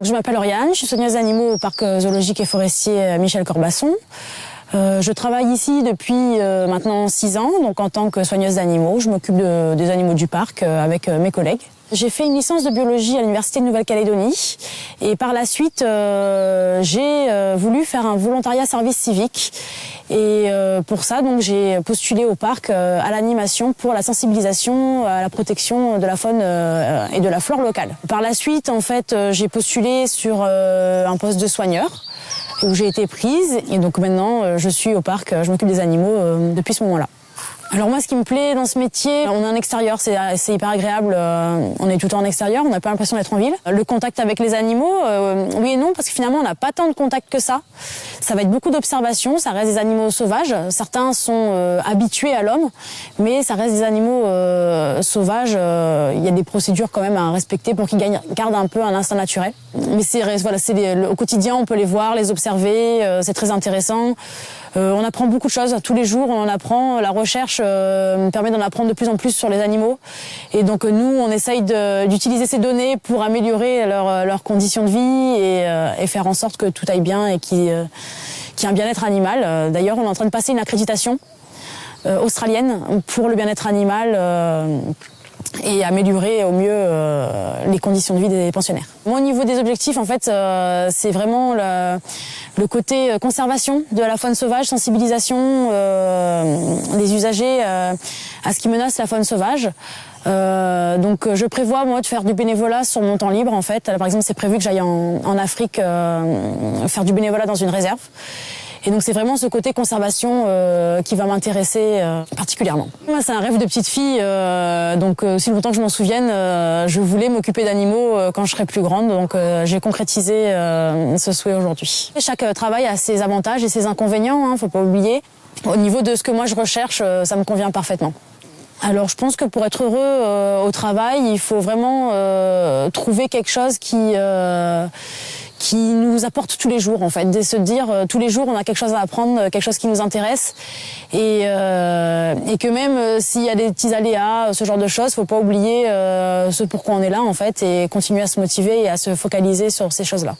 Je m'appelle Oriane, je suis soigneuse d'animaux au parc zoologique et forestier Michel Corbasson. Je travaille ici depuis maintenant 6 ans, donc en tant que soigneuse d'animaux. Je m'occupe des animaux du parc avec mes collègues. J'ai fait une licence de biologie à l'Université de Nouvelle-Calédonie et par la suite, j'ai voulu faire un volontariat service civique. Et pour ça, donc, j'ai postulé au parc à l'animation pour la sensibilisation à la protection de la faune et de la flore locale. Par la suite, en fait, j'ai postulé sur un poste de soigneur où j'ai été prise. Et donc maintenant, je suis au parc, je m'occupe des animaux depuis ce moment-là. Alors moi, ce qui me plaît dans ce métier, on est en extérieur, c'est hyper agréable. On est tout le temps en extérieur, on n'a pas l'impression d'être en ville. Le contact avec les animaux, oui et non, parce que finalement, on n'a pas tant de contact que ça. Ça va être beaucoup d'observation, ça reste des animaux sauvages. Certains sont habitués à l'homme, mais ça reste des animaux sauvages. Il y a des procédures quand même à respecter pour qu'ils gardent un peu un instinct naturel. Mais au quotidien, on peut les voir, les observer, c'est très intéressant. On apprend beaucoup de choses, tous les jours on en apprend, la recherche permet d'en apprendre de plus en plus sur les animaux et donc nous on essaye d'utiliser ces données pour améliorer leurs conditions de vie et faire en sorte que tout aille bien et qu'il y ait un bien-être animal. D'ailleurs on est en train de passer une accréditation australienne pour le bien-être animal et améliorer au mieux les conditions de vie des pensionnaires. Moi, au niveau des objectifs, en fait, c'est vraiment le côté conservation de la faune sauvage, sensibilisation des usagers à ce qui menace la faune sauvage. Donc je prévois moi de faire du bénévolat sur mon temps libre en fait. Par exemple, c'est prévu que j'aille en Afrique faire du bénévolat dans une réserve. Et donc c'est vraiment ce côté conservation qui va m'intéresser particulièrement. Moi, c'est un rêve de petite fille, donc aussi longtemps que je m'en souvienne, je voulais m'occuper d'animaux quand je serais plus grande, donc j'ai concrétisé ce souhait aujourd'hui. Chaque travail a ses avantages et ses inconvénients, faut pas oublier. Au niveau de ce que moi je recherche, ça me convient parfaitement. Alors je pense que pour être heureux au travail, il faut vraiment trouver quelque chose qui nous apporte tous les jours en fait, de se dire tous les jours on a quelque chose à apprendre, quelque chose qui nous intéresse et que même s'il y a des petits aléas, ce genre de choses, faut pas oublier ce pourquoi on est là en fait et continuer à se motiver et à se focaliser sur ces choses-là.